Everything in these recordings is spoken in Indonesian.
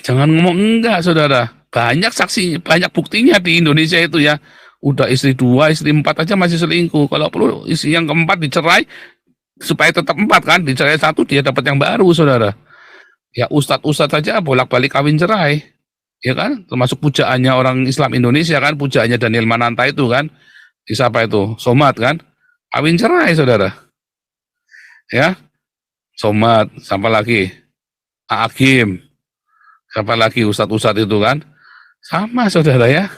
Jangan ngomong enggak, saudara. Banyak saksi, banyak buktinya di Indonesia itu ya. Udah istri dua, istri empat aja masih selingkuh. Kalau perlu istri yang keempat dicerai, supaya tetap empat kan, dicerai satu dia dapat yang baru, saudara. Ya ustadz-ustadz saja bolak-balik kawin cerai, ya kan? Termasuk pujaannya orang Islam Indonesia kan, pujaannya Daniel Mananta itu kan, di siapa itu? Somad kan? Kawin cerai, saudara. Ya, Somad, siapa lagi? Agim, siapa lagi ustadz-ustadz itu kan? Sama, saudara ya.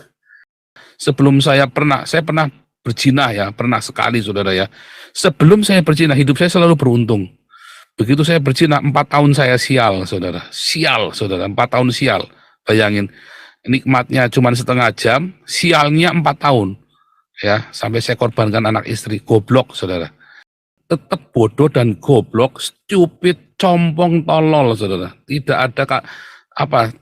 Sebelum saya pernah berzina ya, pernah sekali, saudara ya. Sebelum saya berzina, hidup saya selalu beruntung. Begitu saya berzina, 4 tahun saya sial, saudara. Sial, saudara, 4 tahun sial. Bayangin, nikmatnya cuma setengah jam, sialnya 4 tahun. Ya, sampai saya korbankan anak istri. Goblok, saudara. Tetap bodoh dan goblok, stupid, compong, tolol, saudara. Tidak ada apa,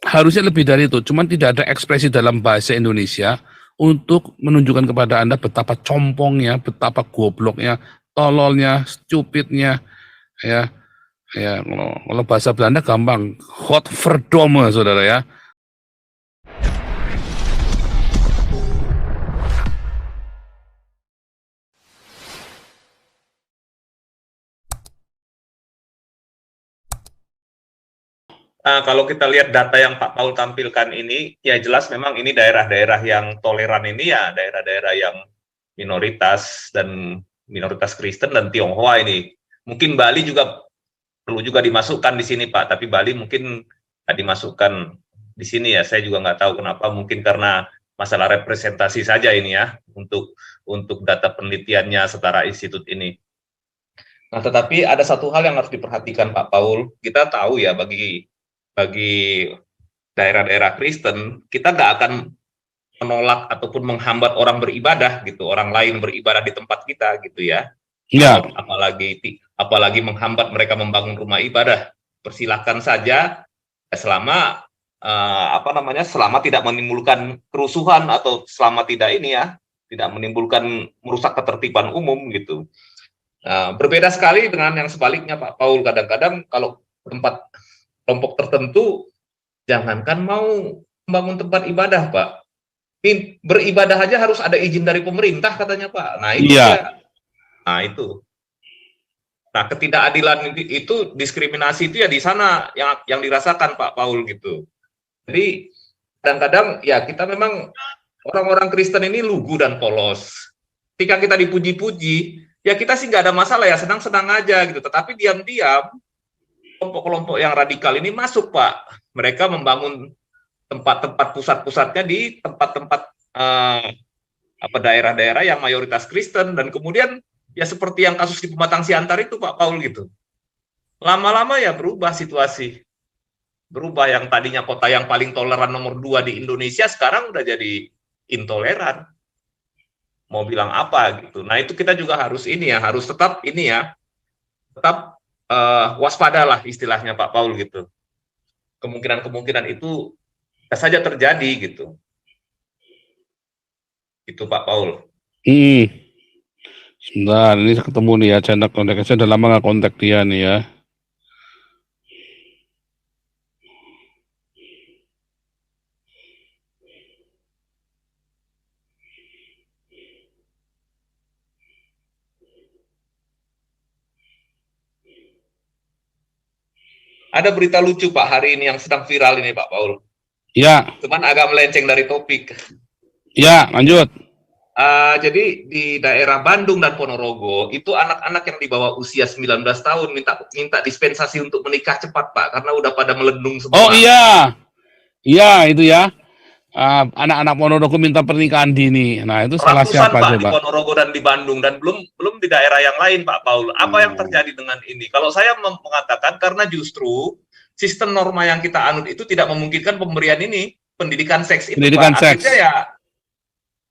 harusnya lebih dari itu. Cuman tidak ada ekspresi dalam bahasa Indonesia untuk menunjukkan kepada Anda betapa compongnya, betapa gobloknya, tololnya, stupidnya, ya. Ya, kalau bahasa Belanda gampang, godverdomme, saudara ya. Kalau kita lihat data yang Pak Paul tampilkan ini, ya jelas memang ini daerah-daerah yang toleran ini ya, daerah-daerah yang minoritas dan minoritas Kristen dan Tionghoa ini. Mungkin Bali juga perlu juga dimasukkan di sini Pak, tapi Bali mungkin nggak dimasukkan di sini ya. Saya juga nggak tahu kenapa, mungkin karena masalah representasi saja ini ya untuk data penelitiannya setara institut ini. Nah, tetapi ada satu hal yang harus diperhatikan Pak Paul. Kita tahu ya bagi daerah-daerah Kristen, kita nggak akan menolak ataupun menghambat orang beribadah gitu, orang lain beribadah di tempat kita gitu ya. Ya. Apalagi menghambat mereka membangun rumah ibadah. Persilahkan saja selama selama tidak menimbulkan kerusuhan atau selama tidak tidak menimbulkan merusak ketertiban umum gitu. Berbeda sekali dengan yang sebaliknya Pak Paul. Kadang-kadang kalau tempat kelompok tertentu, jangankan mau membangun tempat ibadah, Pak. Ini beribadah aja harus ada izin dari pemerintah katanya, Pak. Nah, itu ya. Nah, itu. Nah, ketidakadilan itu, diskriminasi itu ya di sana yang dirasakan Pak Paul gitu. Jadi kadang-kadang ya kita memang orang-orang Kristen ini lugu dan polos. Ketika kita dipuji-puji, ya kita sih nggak ada masalah ya, senang-senang aja gitu. Tetapi diam-diam kelompok-kelompok yang radikal ini masuk, Pak. Mereka membangun tempat-tempat pusat-pusatnya di tempat-tempat daerah-daerah yang mayoritas Kristen, dan kemudian ya seperti yang kasus di Pematang Siantar itu, Pak Paul gitu. Lama-lama ya berubah situasi. Berubah, yang tadinya kota yang paling toleran nomor 2 di Indonesia sekarang udah jadi intoleran. Mau bilang apa gitu. Nah, itu kita juga harus harus tetap tetap waspadalah istilahnya Pak Paul gitu. Kemungkinan-kemungkinan itu bisa saja terjadi gitu. Itu Pak Paul. Sebentar, ini ketemu nih ya, channel kontak. Saya udah lama nggak kontak dia nih ya. Ada berita lucu Pak hari ini yang sedang viral ini Pak Paul. Ya. Cuman agak melenceng dari topik. Ya, lanjut. Jadi di daerah Bandung dan Ponorogo itu anak-anak yang di bawah usia 19 tahun minta dispensasi untuk menikah cepat Pak, karena udah pada melendung semua. Oh iya. Iya itu ya. Anak-anak Ponorogo minta pernikahan dini. Nah, itu salah siapa Pak, coba? di Ponorogo dan di Bandung, dan belum di daerah yang lain Pak Paul. Apa yang terjadi dengan ini? Kalau saya mengatakan karena justru sistem norma yang kita anut itu tidak memungkinkan pemberian pendidikan seks itu, pendidikan Pak. Seks. Akhirnya ya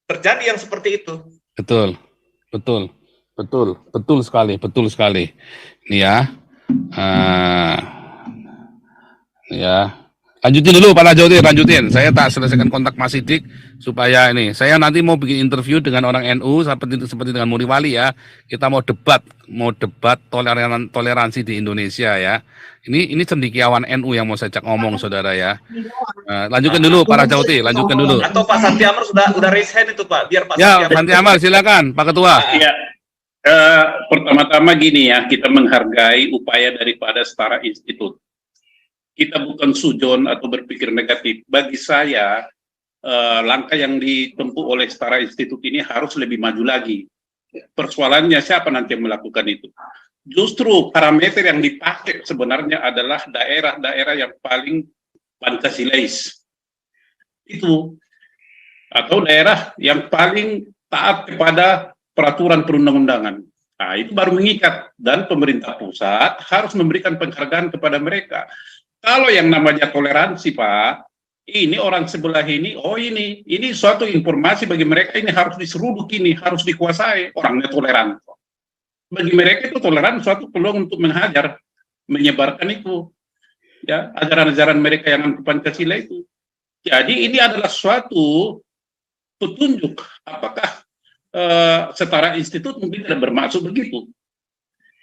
terjadi yang seperti itu. Betul sekali. Ini ya. Ya. Lanjutin dulu Pak Najauddin, lanjutin. Saya tak selesaikan kontak Mas Sidik supaya ini. Saya nanti mau bikin interview dengan orang NU seperti dengan Muri Wali ya. Kita mau debat toleransi di Indonesia ya. Ini cendekiawan NU yang mau saya cak ngomong saudara ya. Lanjutkan dulu Pak Najauddin, lanjutkan dulu. Atau Pak Santi Amar sudah raise hand itu Pak, biar Pak Ya, Santi Amar silakan Pak Ketua. Ya, pertama-tama gini ya, kita menghargai upaya daripada Setara Institut. Kita bukan sujon atau berpikir negatif. Bagi saya, langkah yang ditempuh oleh Setara Institut ini harus lebih maju lagi. Persoalannya siapa nanti yang melakukan itu? Justru parameter yang dipakai sebenarnya adalah daerah-daerah yang paling Pancasilais. Itu. Atau daerah yang paling taat kepada peraturan perundang-undangan. Nah, itu baru mengikat. Dan pemerintah pusat harus memberikan penghargaan kepada mereka. Kalau yang namanya toleransi, Pak, ini orang sebelah ini, ini suatu informasi bagi mereka, ini harus diseruduk, ini harus dikuasai, orangnya toleran. Bagi mereka itu toleran suatu peluang untuk menghajar, menyebarkan itu, ya ajaran-ajaran mereka yang anti Pancasila itu. Jadi ini adalah suatu petunjuk, apakah Setara Institut mungkin tidak bermaksud begitu.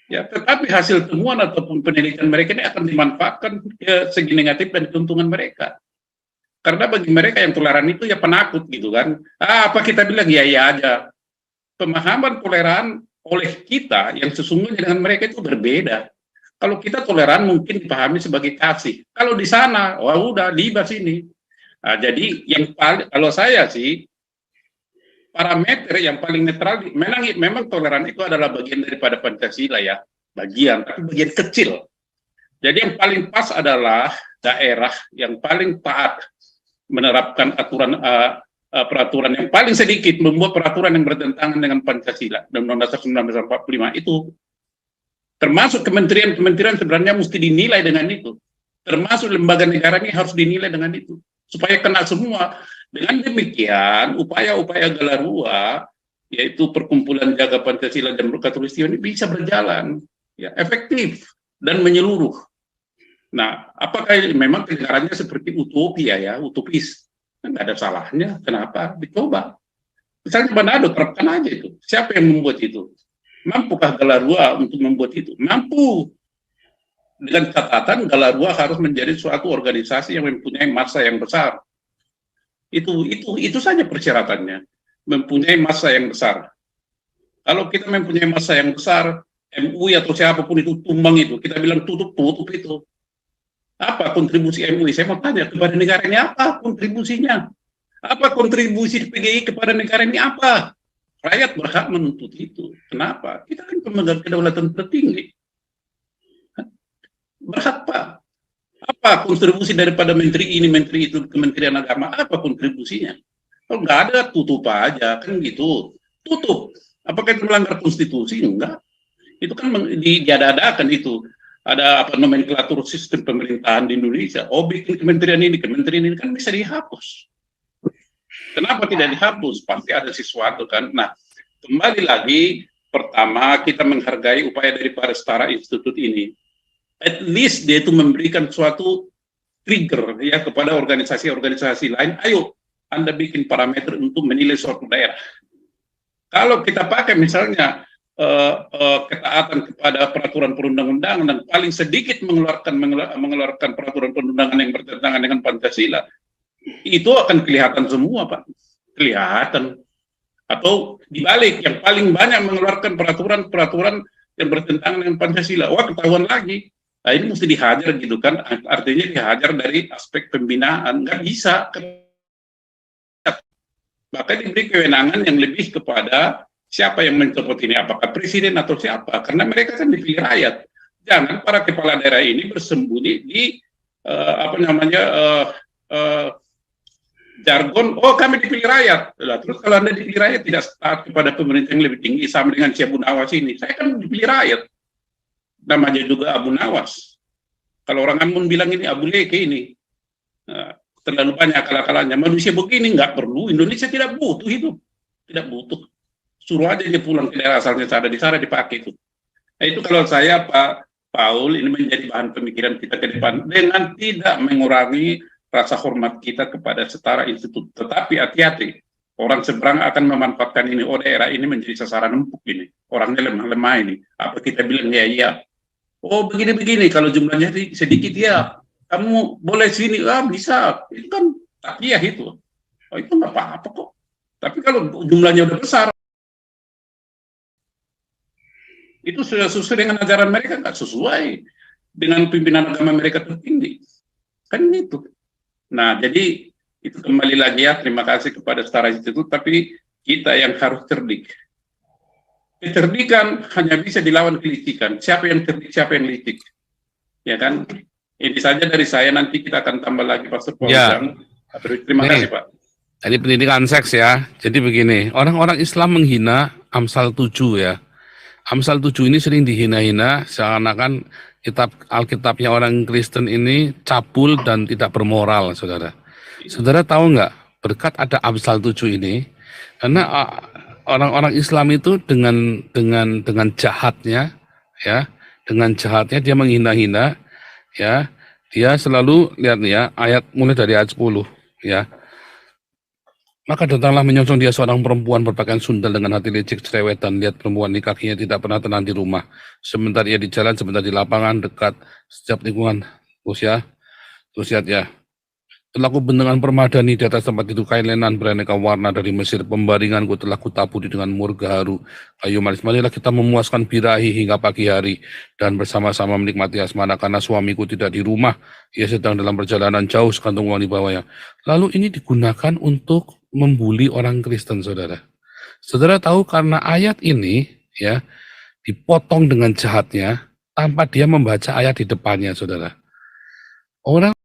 Ya, tetapi hasil temuan ataupun penelitian mereka ini akan dimanfaatkan ke segi negatif dan keuntungan mereka. Karena bagi mereka yang toleran itu ya penakut gitu kan. Apa kita bilang ya aja. Pemahaman toleran oleh kita yang sesungguhnya dengan mereka itu berbeda. Kalau kita toleran mungkin dipahami sebagai kasih. Kalau di sana, wah udah libas ini. Nah, jadi yang paling, kalau saya sih parameter yang paling netral, memang toleran itu adalah bagian daripada Pancasila ya, tapi bagian kecil. Jadi yang paling pas adalah daerah yang paling taat menerapkan peraturan yang paling sedikit, membuat peraturan yang bertentangan dengan Pancasila dan Undang-Undang Dasar 1945 itu. Termasuk kementerian-kementerian sebenarnya mesti dinilai dengan itu. Termasuk lembaga negara ini harus dinilai dengan itu. Supaya kena semua. Dengan demikian, upaya-upaya Galarua, yaitu perkumpulan jaga Pancasila dan Katulistiwa ini bisa berjalan, ya, efektif dan menyeluruh. Nah, apakah memang kedengarannya seperti utopia ya, utopis? Nggak ada salahnya, kenapa? Dicoba. Misalnya Manado, terapkan aja itu. Siapa yang membuat itu? Mampukah Galarua untuk membuat itu? Mampu. Dengan catatan Galarua harus menjadi suatu organisasi yang mempunyai massa yang besar. Itu saja persyaratannya, mempunyai massa yang besar. Kalau kita mempunyai massa yang besar, MUI atau siapapun itu tumbang itu, kita bilang tutup itu. Apa kontribusi MUI? Saya mau tanya kepada negara ini apa kontribusinya? Apa kontribusi PGI kepada negara ini apa? Rakyat berhak menuntut itu. Kenapa? Kita kan pemegang kedaulatan tertinggi. Berhak, Pak. Apa kontribusi daripada menteri ini, menteri itu, Kementerian Agama? Apa kontribusinya? Kalau nggak ada, tutup aja, kan gitu. Tutup. Apakah itu melanggar konstitusi? Enggak. Itu kan diada-adakan itu. Ada nomenklatur sistem pemerintahan di Indonesia. Oh, bikin kementerian ini kan bisa dihapus. Kenapa tidak dihapus? Pasti ada sesuatu kan. Nah, kembali lagi, pertama kita menghargai upaya daripada Setara Institut ini. At least dia itu memberikan suatu trigger ya kepada organisasi-organisasi lain. Ayo, Anda bikin parameter untuk menilai suatu daerah. Kalau kita pakai misalnya ketaatan kepada peraturan perundang-undangan dan paling sedikit mengeluarkan peraturan perundangan yang bertentangan dengan Pancasila, itu akan kelihatan semua, Pak. Kelihatan. Atau dibalik, yang paling banyak mengeluarkan peraturan-peraturan yang bertentangan dengan Pancasila. Wah, ketahuan lagi. Nah, ini mesti dihajar gitu kan, artinya dihajar dari aspek pembinaan, nggak bisa. Maka diberi kewenangan yang lebih kepada siapa yang mencopot ini, apakah presiden atau siapa, karena mereka kan dipilih rakyat. Jangan para kepala daerah ini bersembunyi di jargon, oh kami dipilih rakyat. Terus kalau Anda dipilih rakyat tidak taat kepada pemerintah yang lebih tinggi, sama dengan si Abu Nawas ini, saya kan dipilih rakyat. Namanya juga Abu Nawas. Kalau orang Ambon bilang ini Abu Leke ini, terlalu banyak akal-akalannya. Manusia begini nggak perlu. Indonesia tidak butuh hidup, tidak butuh. Suruh aja dia pulang ke daerah asalnya, ada di sana dipakai itu. Nah, itu kalau saya Pak Paul ini menjadi bahan pemikiran kita ke depan dengan tidak mengurangi rasa hormat kita kepada setara institut. Tetapi hati-hati, orang seberang akan memanfaatkan ini. Oh, daerah ini menjadi sasaran empuk ini. Orangnya lemah-lemah ini. Apa kita bilang ya iya. Oh, begini-begini. Kalau jumlahnya sedikit ya, kamu boleh sini. Ah, bisa. Itu kan takiah itu. Oh, itu nggak apa-apa kok. Tapi kalau jumlahnya udah besar, itu sudah sesuai dengan ajaran mereka, nggak sesuai dengan pimpinan agama mereka tertinggi. Kan itu. Nah, jadi itu kembali lagi ya, terima kasih kepada Setara Institut, tapi kita yang harus cerdik. Kecerdikan hanya bisa dilawan kelicikan. Siapa yang cerdik, siapa yang licik. Ya kan? Ini saja dari saya, nanti kita akan tambah lagi Pastor Paul. Ya. Terima kasih Pak. Tadi pendidikan seks ya. Jadi begini, orang-orang Islam menghina Amsal 7 ya. Amsal 7 ini sering dihina-hina, seakan-akan kitab Alkitabnya orang Kristen ini cabul dan tidak bermoral, saudara. Saudara tahu nggak, berkat ada Amsal 7 ini, karena orang-orang Islam itu dengan jahatnya, ya, dengan jahatnya dia menghina-hina, ya, dia selalu lihat nih ya, ayat mulai dari ayat 10, ya. Maka datanglah menyongsong dia seorang perempuan berpakaian sundal dengan hati licik cerewet, dan lihat perempuan ini kakinya tidak pernah tenang di rumah. Sebentar ia di jalan, sebentar di lapangan, dekat setiap lingkungan. Terus lihat ya. Telah kubentengan permadani di atas tempat itu kain lenan beraneka warna dari Mesir. Pembaringanku telah kutaburi dengan murga haru kayu manis. Marilah kita memuaskan birahi hingga pagi hari dan bersama-sama menikmati asmara, karena suamiku tidak di rumah. Ia sedang dalam perjalanan jauh, sekantung uang di bawahnya. Lalu ini digunakan untuk membuli orang Kristen, saudara. Saudara tahu, karena ayat ini ya dipotong dengan jahatnya tanpa dia membaca ayat di depannya, saudara. Orang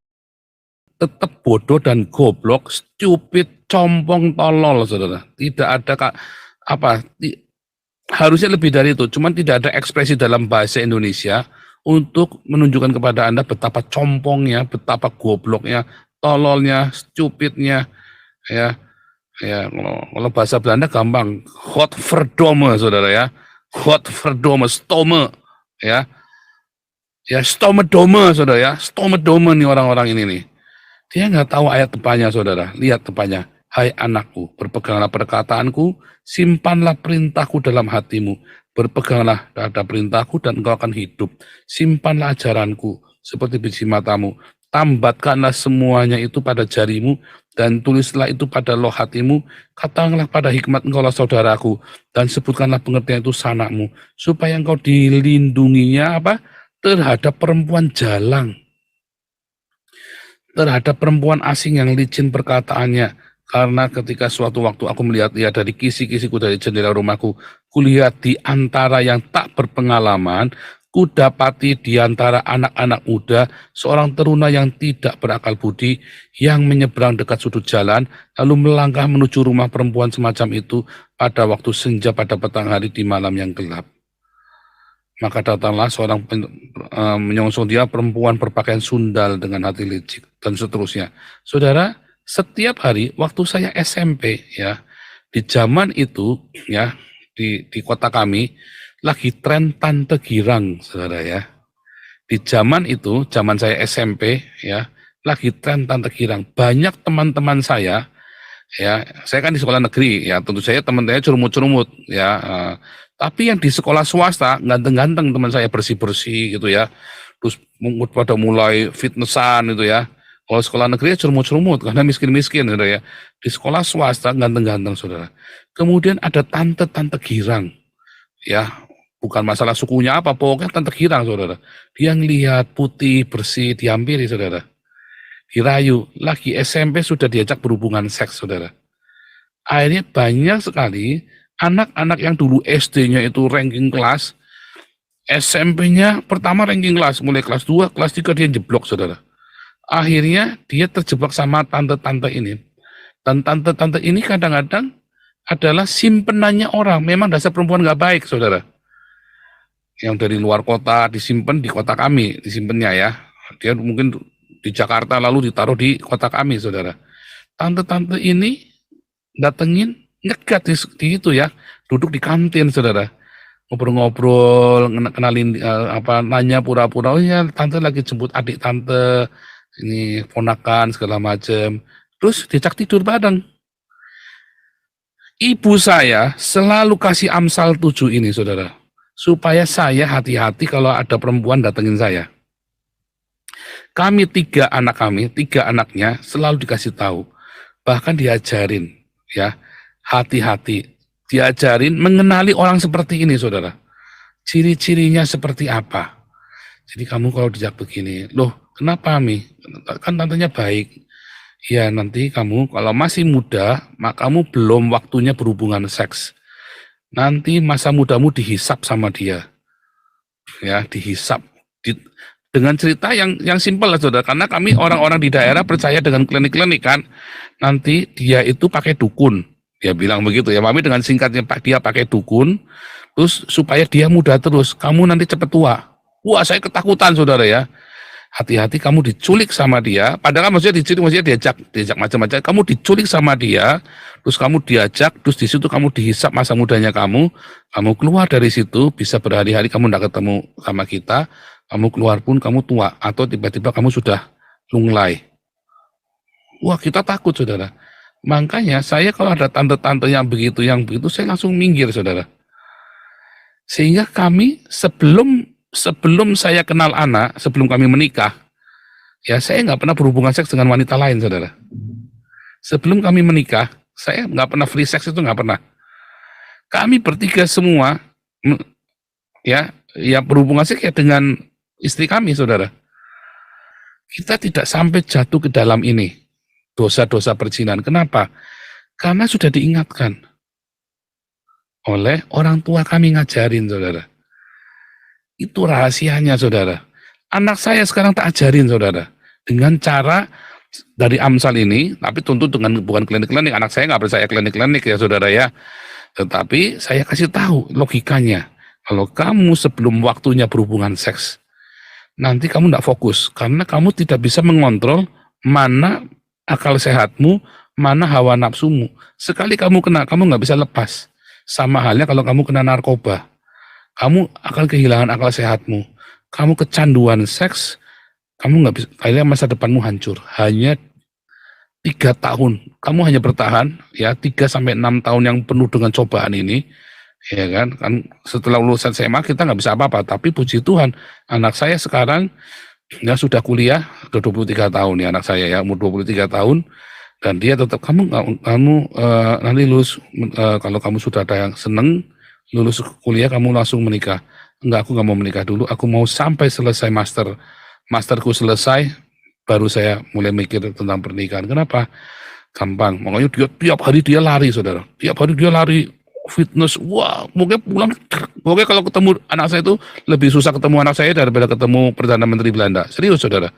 tetap bodoh dan goblok, stupid, compong, tolol, saudara. Tidak ada harusnya lebih dari itu. Cuman tidak ada ekspresi dalam bahasa Indonesia untuk menunjukkan kepada Anda betapa compongnya, betapa gobloknya, tololnya, stupidnya, ya. Ya, kalau bahasa Belanda gampang, godverdomme, saudara ya, godverdomme, stome, ya, ya stomedome, saudara ya, stomedome nih orang-orang ini nih. Dia nggak tahu ayat depannya, saudara. Lihat depannya. Hai anakku, berpeganglah perkataanku, simpanlah perintahku dalam hatimu. Berpeganglah terhadap perintahku dan engkau akan hidup. Simpanlah ajaranku seperti biji matamu. Tambatkanlah semuanya itu pada jarimu dan tulislah itu pada loh hatimu. Katakanlah pada hikmat engkaulah saudaraku dan sebutkanlah pengertian itu sanakmu, supaya engkau dilindunginya terhadap perempuan jalang, terhadap perempuan asing yang licin perkataannya. Karena ketika suatu waktu aku melihat-lihat dari kisi-kisiku dari jendela rumahku, kulihat di antara yang tak berpengalaman, kudapati di antara anak-anak muda seorang teruna yang tidak berakal budi, yang menyeberang dekat sudut jalan, lalu melangkah menuju rumah perempuan semacam itu pada waktu senja pada petang hari di malam yang gelap. Maka datanglah seorang menyongsong dia, perempuan berpakaian sundal dengan hati licik, dan seterusnya. Saudara, setiap hari waktu saya SMP ya, di zaman itu ya, di kota kami lagi tren Tante Girang, saudara ya. Di zaman itu, zaman saya SMP ya, lagi tren Tante Girang. Banyak teman-teman saya ya, saya kan di sekolah negeri ya, tentu saya teman-temannya curumut-curumut ya. Tapi yang di sekolah swasta ganteng-ganteng teman saya, bersih-bersih gitu ya. Terus pada mulai fitnessan itu ya. Kalau sekolah negeri curumut-curumut karena miskin-miskin, saudara ya. Di sekolah swasta ganteng-ganteng, saudara. Kemudian ada Tante Girang ya. Bukan masalah sukunya apa, pokoknya Tante Girang, saudara. Dia ngelihat putih, bersih, dihampiri, saudara. Dirayu, lagi SMP sudah diajak berhubungan seks, saudara. Akhirnya banyak sekali anak-anak yang dulu SD-nya itu ranking kelas, SMP-nya pertama ranking kelas, mulai kelas 2, kelas 3 dia jeblok, saudara. Akhirnya dia terjebak sama tante-tante ini. Dan tante-tante ini kadang-kadang adalah simpenannya orang. Memang dasar perempuan nggak baik, saudara. Yang dari luar kota disimpan di kota kami, disimpannya ya. Dia mungkin di Jakarta lalu ditaruh di kota kami, saudara. Tante-tante ini datengin, nyegat di itu ya, duduk di kantin, saudara. ngobrol-ngobrol, kenalin nanya pura-pura, oh ya tante lagi jemput adik tante, ini ponakan segala macam. Terus diajak tidur bareng. Ibu saya selalu kasih Amsal 7 ini, saudara, supaya saya hati-hati kalau ada perempuan datengin saya. Kami tiga anaknya selalu dikasih tahu, bahkan diajarin, ya, hati-hati, diajarin mengenali orang seperti ini, saudara. Ciri-cirinya seperti apa? Jadi kamu kalau dijak begini, loh, kenapa Mi? Kan tantenya baik. Ya nanti kamu kalau masih muda, kamu belum waktunya berhubungan seks. Nanti masa mudamu dihisap sama dia, ya dihisap. Dengan cerita yang simpel lah, saudara. Karena kami orang-orang di daerah percaya dengan klinik-klinik kan. Nanti dia itu pakai dukun, dia bilang begitu ya. Mami dengan singkatnya dia pakai dukun, terus supaya dia muda terus. Kamu nanti cepat tua. Wah, saya ketakutan, saudara ya. Hati-hati kamu diculik sama dia, padahal maksudnya diajak macam-macam. Kamu diculik sama dia, terus kamu diajak, terus di situ kamu dihisap masa mudanya kamu keluar dari situ bisa berhari-hari kamu tidak ketemu sama kita, kamu keluar pun kamu tua atau tiba-tiba kamu sudah lunglai. Wah, kita takut, saudara. Makanya saya kalau ada tante-tante yang begitu saya langsung minggir, saudara. Sehingga kami sebelum saya kenal anak, sebelum kami menikah, ya saya nggak pernah berhubungan seks dengan wanita lain, saudara. Sebelum kami menikah, saya nggak pernah free sex, itu nggak pernah. Kami bertiga semua, ya berhubungan seks ya dengan istri kami, saudara. Kita tidak sampai jatuh ke dalam ini, dosa-dosa perzinahan. Kenapa? Karena sudah diingatkan oleh orang tua kami ngajarin, saudara. Itu rahasianya, saudara. Anak saya sekarang tak ajarin, saudara. Dengan cara dari Amsal ini, tapi tentu dengan bukan klinik-klinik. Anak saya nggak percaya klinik-klinik ya, saudara ya. Tetapi saya kasih tahu logikanya. Kalau kamu sebelum waktunya berhubungan seks, nanti kamu nggak fokus. Karena kamu tidak bisa mengontrol mana akal sehatmu, mana hawa nafsumu. Sekali kamu kena, kamu nggak bisa lepas. Sama halnya kalau kamu kena narkoba. Kamu akan kehilangan akal sehatmu. Kamu kecanduan seks, kamu nggak bisa, akhirnya masa depanmu hancur. Hanya 3 tahun, kamu hanya bertahan, ya 3-6 tahun yang penuh dengan cobaan ini, ya kan? Kan setelah lulusan SMA kita nggak bisa apa-apa. Tapi puji Tuhan, anak saya sekarang ya sudah kuliah, udah 23 tahun ya anak saya ya, umur 23 tahun, dan dia tetap kamu nanti lulus, kalau kamu sudah ada yang seneng, lulus kuliah kamu langsung menikah. Enggak, aku nggak mau menikah dulu, aku mau sampai selesai masterku selesai, baru saya mulai mikir tentang pernikahan. Kenapa? Gampang, makanya dia tiap hari dia lari, saudara. Tiap hari dia lari fitness. Wah, mungkin pulang, pokoknya kalau ketemu anak saya itu lebih susah ketemu anak saya daripada ketemu Perdana Menteri Belanda. Serius, saudara.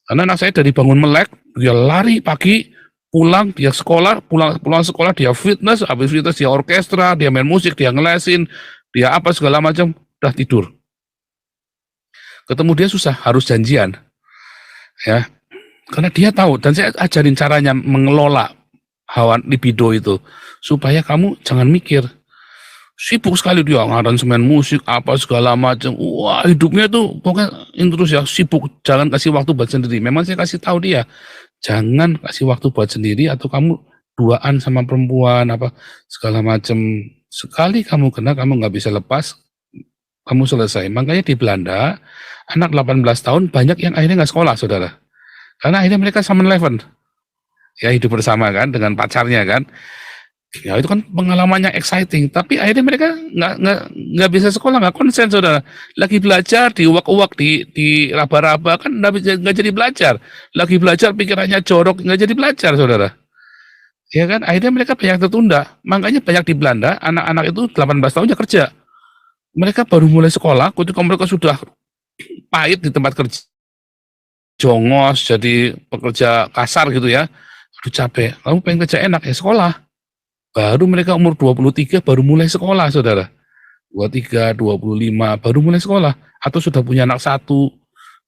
Karena anak saya dari bangun melek, dia lari pagi, pulang dia sekolah, pulang sekolah dia fitness, habis fitness dia orkestra, dia main musik, dia ngelesin, dia apa segala macam, udah tidur. Ketemu dia susah, harus janjian, ya, karena dia tahu. Dan saya ajarin caranya mengelola hawa libido itu, supaya kamu jangan mikir. Sibuk sekali dia ngaransemen musik apa segala macam. Wah, hidupnya tuh pokoknya terus ya, sibuk, jangan kasih waktu buat sendiri. Memang saya kasih tahu dia, jangan kasih waktu buat sendiri, atau kamu duaan sama perempuan apa segala macam. Sekali kamu kena, kamu nggak bisa lepas, kamu selesai. Makanya di Belanda anak 18 tahun banyak yang akhirnya nggak sekolah, saudara, karena akhirnya mereka sama eleven, ya hidup bersama kan dengan pacarnya kan. Ya itu kan pengalamannya exciting, tapi akhirnya mereka nggak bisa sekolah, nggak konsen, saudara. Lagi belajar diuak-uak, di raba-raba, kan nggak jadi belajar. Lagi belajar pikirannya jorok, nggak jadi belajar, saudara. Ya kan, akhirnya mereka banyak tertunda. Makanya banyak di Belanda anak-anak itu 18 tahun ya kerja. Mereka baru mulai sekolah, ketika mereka sudah pahit di tempat kerja, jongos, jadi pekerja kasar gitu ya. Aduh capek, kamu pengen kerja enak ya sekolah. Baru mereka umur 23 baru mulai sekolah, saudara. 23, 25 baru mulai sekolah. Atau sudah punya anak 1.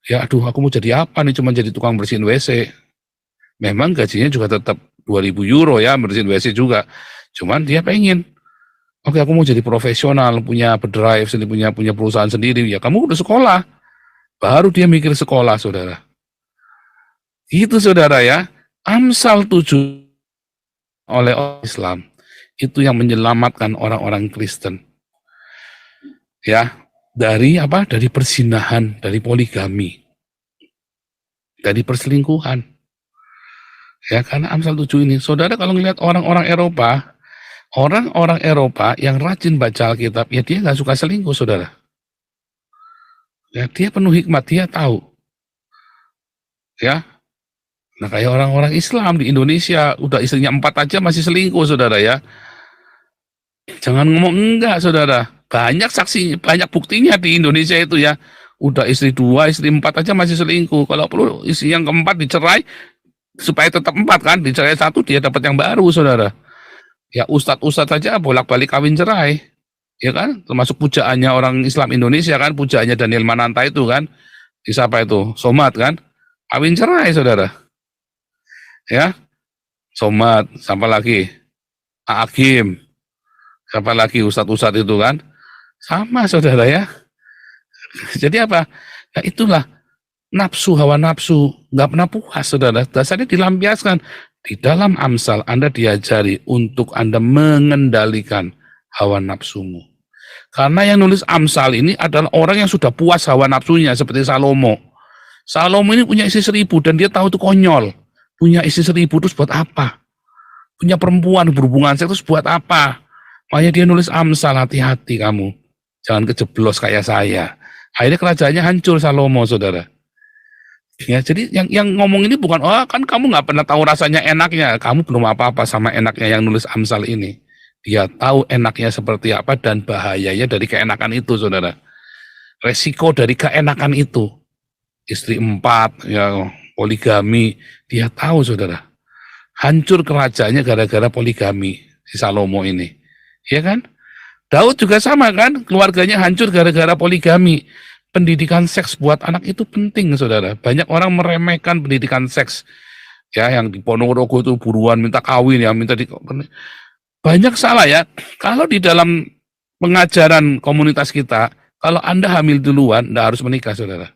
Ya aduh, aku mau jadi apa nih, cuma jadi tukang bersihin WC. Memang gajinya juga tetap 2.000 euro ya, bersihin WC juga. Cuman dia pengen Oke, aku mau jadi profesional, punya bedrive sendiri, punya perusahaan sendiri. Ya, kamu udah sekolah. Baru dia mikir sekolah, saudara. Itu, saudara ya. Amsal 7 oleh orang Islam itu yang menyelamatkan orang-orang Kristen. Ya, dari apa? Dari perzinahan, dari poligami, dari perselingkuhan. Ya, karena Amsal 7 ini, saudara kalau ngelihat orang-orang Eropa yang rajin baca Alkitab, ya dia nggak suka selingkuh, saudara. Ya, dia penuh hikmat, dia tahu. Ya, nah kayak orang-orang Islam di Indonesia, udah istrinya 4 aja masih selingkuh, saudara ya. Jangan ngomong enggak, saudara. Banyak saksi, banyak buktinya di Indonesia itu ya. Udah istri 2, istri 4 aja masih selingkuh. Kalau perlu istri yang keempat dicerai, supaya tetap 4 kan, dicerai 1 dia dapat yang baru, saudara. Ya ustadz-ustadz saja bolak-balik kawin cerai. Ya kan, termasuk pujaannya orang Islam Indonesia kan, pujaannya Daniel Mananta itu kan, di siapa itu, Somad kan, kawin cerai, saudara. Ya, Somad, siapa lagi, Agim, siapa lagi ustadz-ustadz itu kan, sama, saudara ya. Jadi apa? Ya itulah nafsu, hawa nafsu, nggak pernah puas, saudara. Dasarnya dilampiaskan. Di dalam Amsal Anda diajari untuk Anda mengendalikan hawa nafsumu. Karena yang nulis Amsal ini adalah orang yang sudah puas hawa nafsunya, seperti Salomo. Salomo ini punya istri 1000 dan dia tahu itu konyol. Punya istri 1000 terus buat apa? Punya perempuan berhubungan seks terus buat apa? Makanya dia nulis Amsal, hati-hati kamu. Jangan kejeblos kayak saya. Akhirnya kerajaannya hancur Salomo, saudara. Ya, jadi yang ngomong ini bukan, oh kan kamu nggak pernah tahu rasanya enaknya. Kamu belum apa-apa sama enaknya yang nulis Amsal ini. Dia tahu enaknya seperti apa dan bahayanya dari keenakan itu, saudara. Resiko dari keenakan itu. Istri 4, ya poligami. Dia tahu, saudara. Hancur kerajaannya gara-gara poligami, si Salomo ini. Ya kan? Daud juga sama kan, keluarganya hancur gara-gara poligami. Pendidikan seks buat anak itu penting, saudara. Banyak orang meremehkan pendidikan seks. Ya, yang di Ponorogo itu buruan minta kawin, ya minta banyak salah ya. Kalau di dalam pengajaran komunitas kita, kalau Anda hamil duluan, Anda harus menikah, saudara.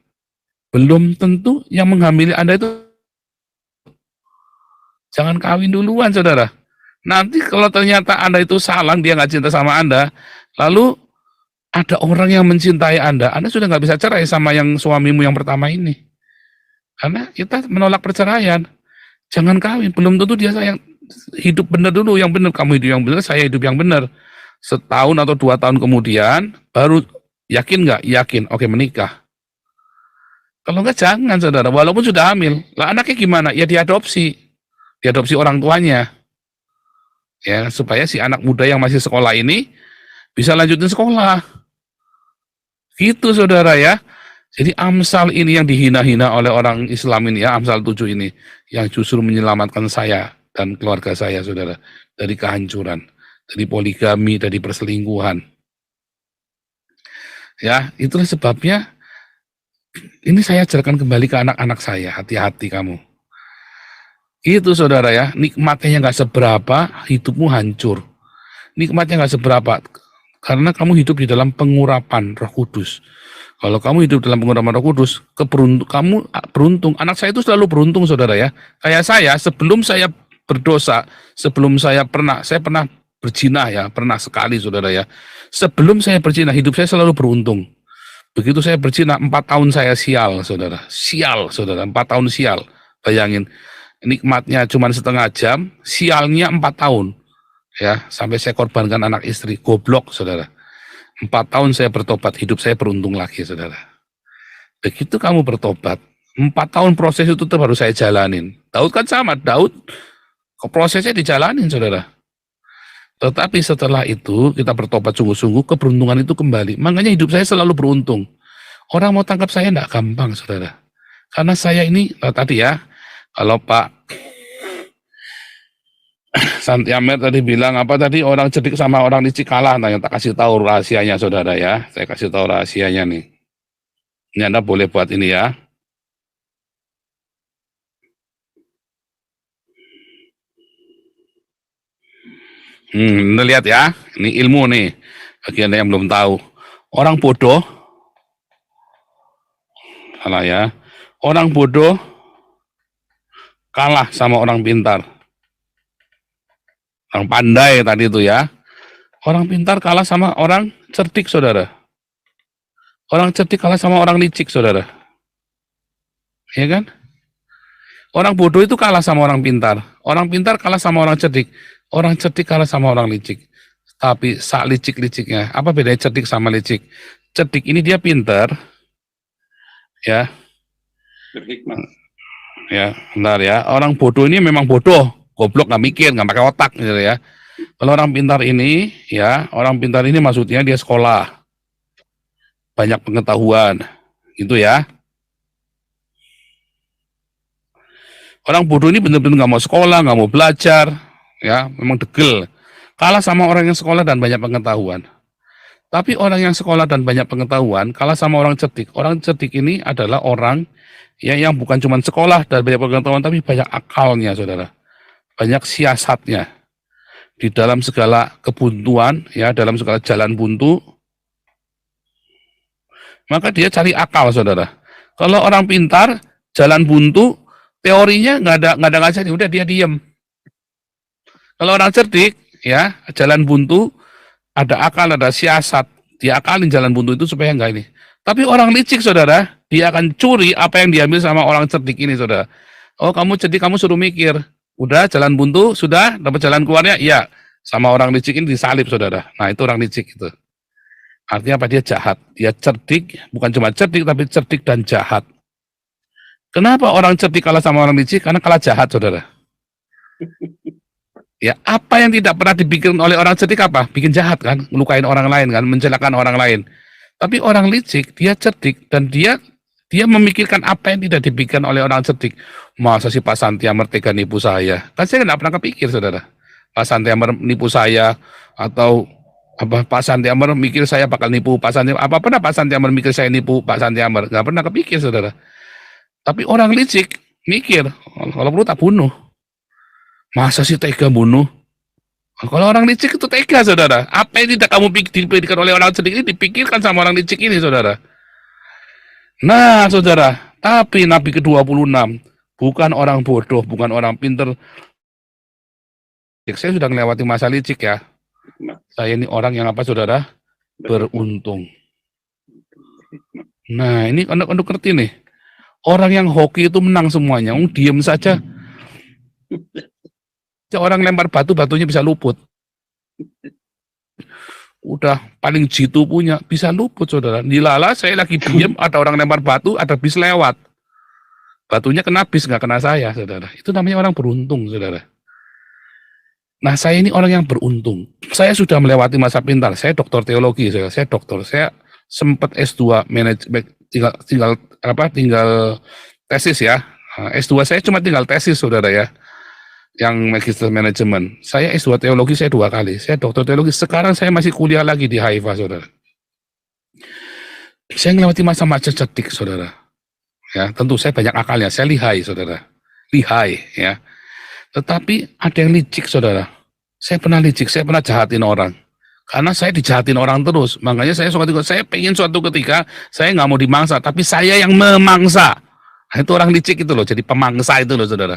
Belum tentu yang menghamili Anda itu, jangan kawin duluan, saudara. Nanti kalau ternyata Anda itu salah, dia nggak cinta sama Anda, lalu ada orang yang mencintai Anda sudah nggak bisa cerai sama yang suamimu yang pertama ini. Karena kita menolak perceraian. Jangan kawin, belum tentu dia sayang. Hidup benar dulu, yang benar. Kamu hidup yang benar, saya hidup yang benar. Setahun atau 2 tahun kemudian, baru yakin nggak? Yakin, oke menikah. Kalau nggak jangan, saudara. Walaupun sudah hamil, lah anaknya gimana? Ya diadopsi. Diadopsi orang tuanya. Ya, supaya si anak muda yang masih sekolah ini bisa lanjutin sekolah. Gitu, saudara ya. Jadi Amsal ini yang dihina-hina oleh orang Islam ini ya, Amsal 7 ini, yang justru menyelamatkan saya dan keluarga saya, saudara, dari kehancuran, dari poligami, dari perselingkuhan. Ya, itulah sebabnya ini saya ajarkan kembali ke anak-anak saya, hati-hati kamu. Itu, saudara ya, nikmatnya nggak seberapa, hidupmu hancur. Nikmatnya nggak seberapa, karena kamu hidup di dalam pengurapan Roh Kudus. Kalau kamu hidup dalam pengurapan Roh Kudus, kamu beruntung. Anak saya itu selalu beruntung, saudara ya. Kayak saya, sebelum saya berdosa, sebelum saya pernah berzina ya, pernah sekali, saudara ya. Sebelum saya berzina, hidup saya selalu beruntung. Begitu saya berzina, 4 tahun saya sial, saudara. Sial, saudara, 4 tahun sial. Bayangin, nikmatnya cuma setengah jam, sialnya 4 tahun. Ya, sampai saya korbankan anak istri, goblok, saudara. 4 tahun saya bertobat, hidup saya beruntung lagi, saudara. Begitu kamu bertobat, 4 tahun proses itu tetap harus saya jalanin. Daud kan sama, Daud prosesnya dijalanin, saudara. Tetapi setelah itu, kita bertobat sungguh-sungguh, keberuntungan itu kembali. Makanya hidup saya selalu beruntung. Orang mau tangkap saya enggak gampang, saudara. Karena saya ini, tadi ya, kalau Pak Santi Amer tadi bilang apa tadi, orang cerdik sama orang licik kalah. Nah, yang tak kasih tahu rahasianya, saudara ya. Saya kasih tahu rahasianya nih. Ini Anda boleh buat ini ya. Anda lihat ya, ini ilmu nih. Bagi Anda yang belum tahu. Orang bodoh, salah ya. Orang bodoh kalah sama orang pintar. Orang pandai tadi itu ya. Orang pintar kalah sama orang cerdik, saudara. Orang cerdik kalah sama orang licik, saudara. Ya kan? Orang bodoh itu kalah sama orang pintar. Orang pintar kalah sama orang cerdik. Orang cerdik kalah sama orang licik. Tapi sak licik-liciknya, apa bedanya cerdik sama licik? Cerdik ini dia pintar, ya, Berhikmat. ya, bentar ya. Orang bodoh ini memang bodoh, goblok, nggak mikir, nggak pakai otak, gitu ya. Kalau orang pintar ini, ya, orang pintar ini maksudnya dia sekolah, banyak pengetahuan, gitu ya. Orang bodoh ini benar-benar nggak mau sekolah, nggak mau belajar, ya, memang degel. Kalah sama orang yang sekolah dan banyak pengetahuan. Tapi orang yang sekolah dan banyak pengetahuan kalah sama orang cerdik. Orang cerdik ini adalah orang yang bukan cuma sekolah dan banyak pengetahuan, tapi banyak akalnya, saudara. Banyak siasatnya. Di dalam segala kebuntuan, ya, dalam segala jalan buntu, maka dia cari akal, saudara. Kalau orang pintar, jalan buntu, teorinya nggak ada ngajarin, udah dia diem. Kalau orang cerdik, ya, jalan buntu, ada akal, ada siasat, dia akalin jalan buntu itu supaya enggak ini. Tapi orang licik, saudara, dia akan curi apa yang diambil sama orang cerdik ini, saudara. Oh, kamu cerdik, kamu suruh mikir. Udah, jalan buntu, sudah, dapat jalan keluarnya, iya. Sama orang licik ini disalip, saudara. Nah, itu orang licik itu. Artinya apa? Dia jahat. Dia cerdik, bukan cuma cerdik, tapi cerdik dan jahat. Kenapa orang cerdik kalah sama orang licik? Karena kalah jahat, saudara. Ya, apa yang tidak pernah dibikin oleh orang cerdik apa? Bikin jahat kan, melukain orang lain kan, mencelakakan orang lain. Tapi orang licik, dia cerdik dan dia memikirkan apa yang tidak dibikin oleh orang cerdik. Masa si Pak Santiamer tega nipu saya? Kan saya nggak pernah kepikir, saudara. Pak Santiamer nipu saya, atau apa, Pak Santiamer mikir saya bakal nipu Pak Santiamer. Apa pernah Pak Santiamer mikir saya nipu Pak Santiamer? Nggak pernah kepikir, saudara. Tapi orang licik mikir, kalau perlu tak bunuh. Masa sih tega bunuh? Kalau orang licik itu tega, saudara. Apa yang tidak kamu dipikirkan oleh orang cerdik ini dipikirkan sama orang licik ini, saudara. Nah, saudara, tapi Nabi ke-26 bukan orang bodoh, bukan orang pinter. Saya sudah melewati masa licik ya. Saya ini orang yang apa, saudara? Beruntung. Nah, ini anak-anak ngerti nih. Orang yang hoki itu menang semuanya. Diem saja. Orang lempar batu, batunya bisa luput. Udah paling jitu punya, bisa luput, saudara. Dilala, saya lagi diem, ada orang lempar batu, ada bis lewat. Batunya kena bis, nggak kena saya, saudara. Itu namanya orang beruntung, saudara. Nah, saya ini orang yang beruntung. Saya sudah melewati masa pintar. Saya doktor teologi, saya dokter. Saya sempat S2 manajemen, tinggal tesis ya. S2 saya cuma tinggal tesis, saudara ya. Yang magister manajemen. Saya S2 teologi saya 2 kali. Saya dokter teologi. Sekarang saya masih kuliah lagi di Haifa, saudara. Saya melewati masa-masa cerdik, saudara. Ya, tentu saya banyak akalnya. Saya lihai, saudara. Lihai, ya. Tetapi ada yang licik, saudara. Saya pernah licik, saya pernah jahatin orang. Karena saya dijahatin orang terus. Makanya saya pengen suatu ketika saya nggak mau dimangsa, tapi saya yang memangsa. Nah, itu orang licik itu loh, jadi pemangsa itu loh, saudara.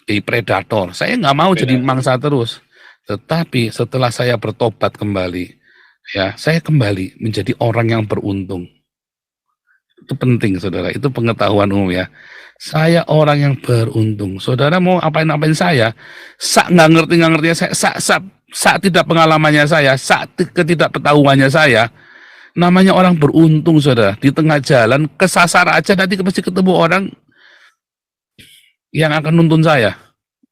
Di predator. Saya nggak mau jadi mangsa terus. Tetapi setelah saya bertobat kembali, ya, saya kembali menjadi orang yang beruntung. Itu penting, saudara. Itu pengetahuan umum ya. Saya orang yang beruntung. Saudara mau apain saya? Nggak ngerti saya. Tidak pengalamannya saya. Ketidakpengetahuannya saya. Namanya orang beruntung, saudara. Di tengah jalan kesasar aja nanti pasti ketemu orang yang akan nuntun saya.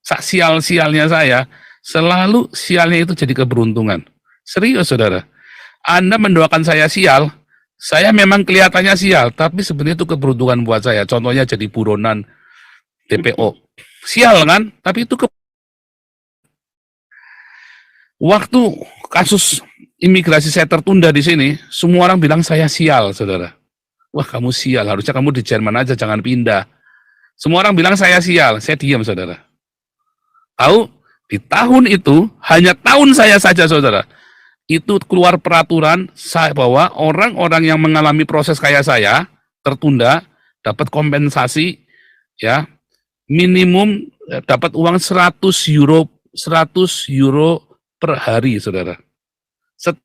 Sial-sialnya saya, selalu sialnya itu jadi keberuntungan. Serius, saudara. Anda mendoakan saya sial, saya memang kelihatannya sial, tapi sebenarnya itu keberuntungan buat saya. Contohnya jadi buronan DPO. Sial kan? Tapi itu waktu kasus imigrasi saya tertunda di sini, semua orang bilang saya sial, saudara. Wah, kamu sial, harusnya kamu di Jerman aja, jangan pindah. Semua orang bilang saya sial, saya diam, saudara. Tahu, Di tahun itu, hanya tahun saya saja, saudara, itu keluar peraturan bahwa orang-orang yang mengalami proses kayak saya, tertunda, dapat kompensasi, ya, minimum dapat uang 100 euro, 100 euro per hari, saudara. 100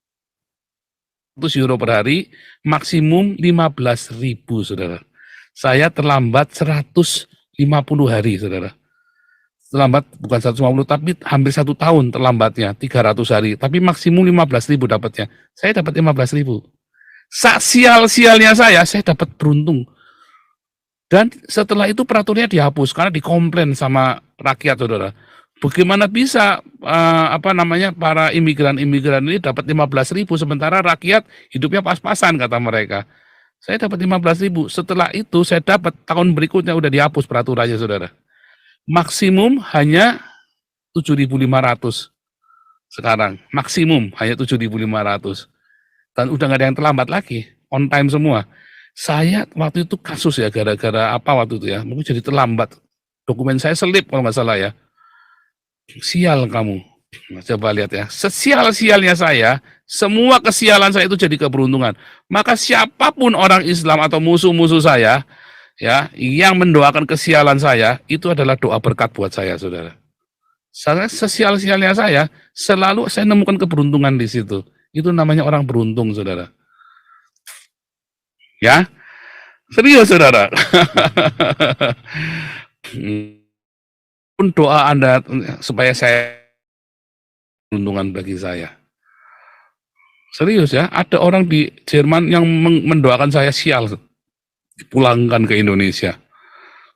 euro per hari, maksimum 15.000, saudara. Saya terlambat 150 hari, saudara. Terlambat bukan 150, tapi hampir 1 tahun terlambatnya, 300 hari. Tapi maksimum 15.000 dapatnya. Saya dapat 15.000. Sial-sialnya saya dapat beruntung. Dan setelah itu peraturannya dihapus karena dikomplain sama rakyat, saudara. Bagaimana bisa para imigran-imigran ini dapat 15.000 sementara rakyat hidupnya pas-pasan, kata mereka. Saya dapat 15.000. Setelah itu saya dapat tahun berikutnya udah dihapus peraturannya, saudara. Maksimum hanya 7.500 sekarang. Maksimum hanya 7.500. Dan udah nggak ada yang terlambat lagi. On time semua. Saya waktu itu kasus ya, gara-gara apa waktu itu ya. Mungkin jadi terlambat. Dokumen saya selip kalau nggak salah ya. Sial kamu. Nah, coba lihat ya. Sesial-sialnya saya, semua kesialan saya itu jadi keberuntungan. Maka siapapun orang Islam atau musuh-musuh saya, ya, yang mendoakan kesialan saya, itu adalah doa berkat buat saya, saudara. Saya sesial-sialnya saya, selalu saya nemukan keberuntungan di situ. Itu namanya orang beruntung, saudara. Ya, serius, saudara. Pun doa Anda supaya saya keberuntungan bagi saya. Serius ya, ada orang di Jerman yang mendoakan saya sial, dipulangkan ke Indonesia.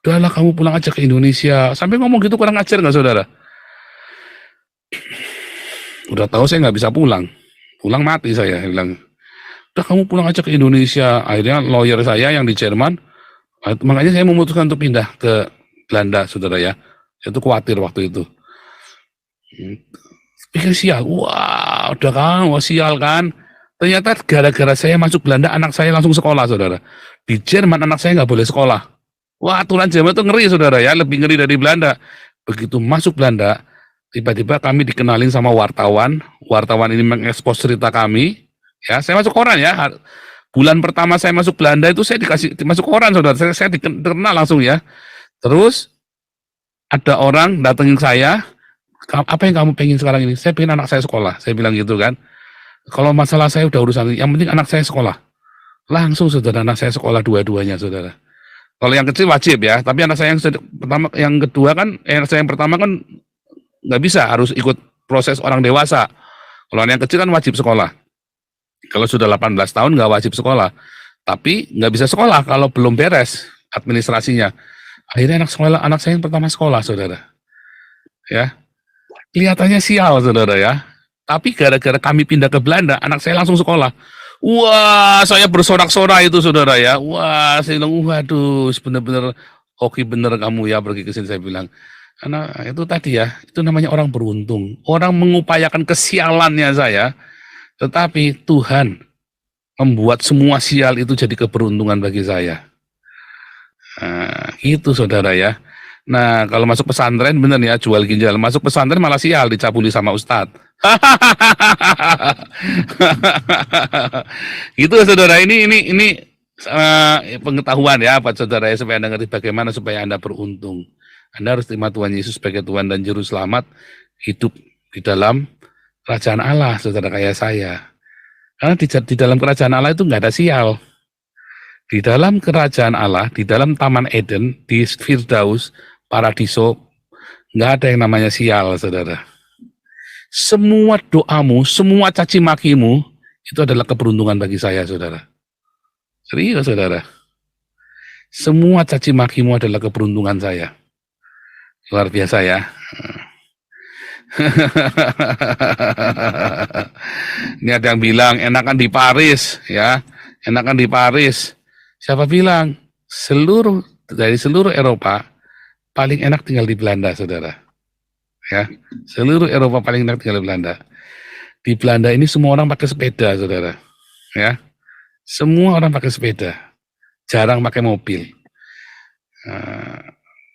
Udahlah kamu pulang aja ke Indonesia. Sampai ngomong gitu kurang ajar nggak, saudara? Udah tahu saya nggak bisa pulang. Pulang mati saya bilang. Udah kamu pulang aja ke Indonesia. Akhirnya lawyer saya yang di Jerman, makanya saya memutuskan untuk pindah ke Belanda, saudara ya. Saya tuh khawatir waktu itu. Pikir sial, wah udah kan, wah sial kan. Ternyata gara-gara saya masuk Belanda, anak saya langsung sekolah, saudara. Di Jerman anak saya nggak boleh sekolah. Wah, aturan Jerman itu ngeri, saudara ya, lebih ngeri dari Belanda. Begitu masuk Belanda, tiba-tiba kami dikenalin sama wartawan. Wartawan ini mengekspos cerita kami. Ya, saya masuk koran ya. Bulan pertama saya masuk Belanda itu saya dikasih masuk koran, saudara. Saya dikenal langsung ya. Terus ada orang datengin saya. Apa yang kamu pengen sekarang ini? Saya pengen anak saya sekolah. Saya bilang gitu kan. Kalau masalah saya udah urusan, yang penting anak saya sekolah. Langsung, saudara, anak saya sekolah dua-duanya, saudara. Kalau yang kecil wajib ya, tapi anak saya yang kedua kan, anak saya yang pertama kan nggak bisa, harus ikut proses orang dewasa. Kalau yang kecil kan wajib sekolah. Kalau sudah 18 tahun nggak wajib sekolah, tapi nggak bisa sekolah kalau belum beres administrasinya. Akhirnya anak saya yang pertama sekolah, saudara. Ya, kelihatannya sial, saudara ya. Tapi gara-gara kami pindah ke Belanda, anak saya langsung sekolah. Wah, saya bersorak-sorai itu, saudara ya. Wah, saya bilang, waduh, bener-bener hoki bener kamu ya pergi ke sini, saya bilang. Karena itu tadi ya, itu namanya orang beruntung. Orang mengupayakan kesialannya saya, tetapi Tuhan membuat semua sial itu jadi keberuntungan bagi saya. Nah, itu saudara ya. Nah, kalau masuk pesantren bener ya, jual ginjal. Masuk pesantren malah sial, dicabuli sama ustadz. Gitu saudara, ini pengetahuan ya buat saudara ya, supaya Anda ngerti bagaimana supaya Anda beruntung. Anda harus terima Tuhan Yesus sebagai Tuhan dan Juru Selamat, hidup di dalam kerajaan Allah, saudara kayak saya. Karena di dalam kerajaan Allah itu nggak ada sial. Di dalam kerajaan Allah, di dalam Taman Eden, di Firdaus, Paradiso, nggak ada yang namanya sial, saudara. Semua doamu, semua caci makimu, itu adalah keberuntungan bagi saya, saudara. Serius, saudara. Semua caci makimu adalah keberuntungan saya. Luar biasa ya. Ini ada yang bilang enakan di Paris, ya. Enakan di Paris. Siapa bilang? Dari seluruh Eropa, paling enak tinggal di Belanda, saudara. Ya, seluruh Eropa paling enak tinggal di Belanda. Di Belanda ini semua orang pakai sepeda, saudara. Ya, semua orang pakai sepeda, jarang pakai mobil.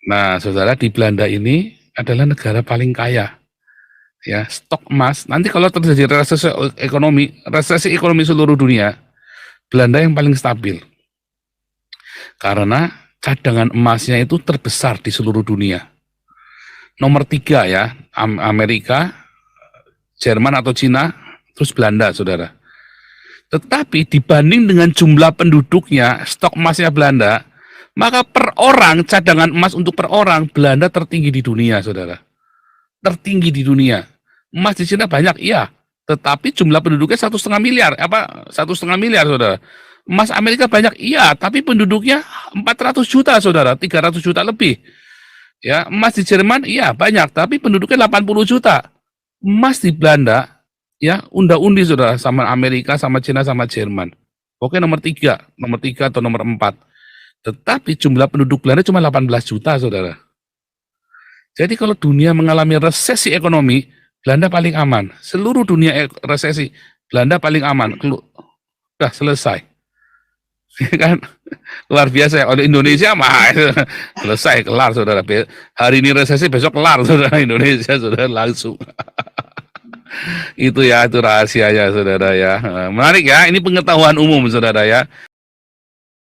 Nah, saudara, di Belanda ini adalah negara paling kaya. ya, stok emas. Nanti kalau terjadi resesi ekonomi seluruh dunia, Belanda yang paling stabil. Karena cadangan emasnya itu terbesar di seluruh dunia. Nomor 3 ya, Amerika, Jerman atau Cina, terus Belanda, saudara. Tetapi dibanding dengan jumlah penduduknya, stok emasnya Belanda, maka per orang, cadangan emas untuk per orang, Belanda tertinggi di dunia, saudara. Tertinggi di dunia. Emas di Cina banyak, iya. Tetapi jumlah penduduknya 1,5 miliar. 1,5 miliar, saudara. Emas Amerika banyak, iya. Tapi penduduknya 400 juta, saudara. 300 juta lebih. Ya, emas di Jerman, iya banyak. Tapi penduduknya 80 juta. Emas di Belanda, ya unda-undi saudara, sama Amerika, sama Cina, sama Jerman. Oke, nomor 3 atau nomor 4. Tetapi jumlah penduduk Belanda cuma 18 juta saudara. Jadi kalau dunia mengalami resesi ekonomi, Belanda paling aman. Seluruh dunia resesi, Belanda paling aman. Udah selesai. Kan luar biasa ya. Oleh Indonesia mah selesai, kelar saudara. Hari ini resesi, besok kelar saudara. Indonesia saudara langsung. Itu ya, itu rahasianya saudara ya. Menarik ya, ini pengetahuan umum saudara ya.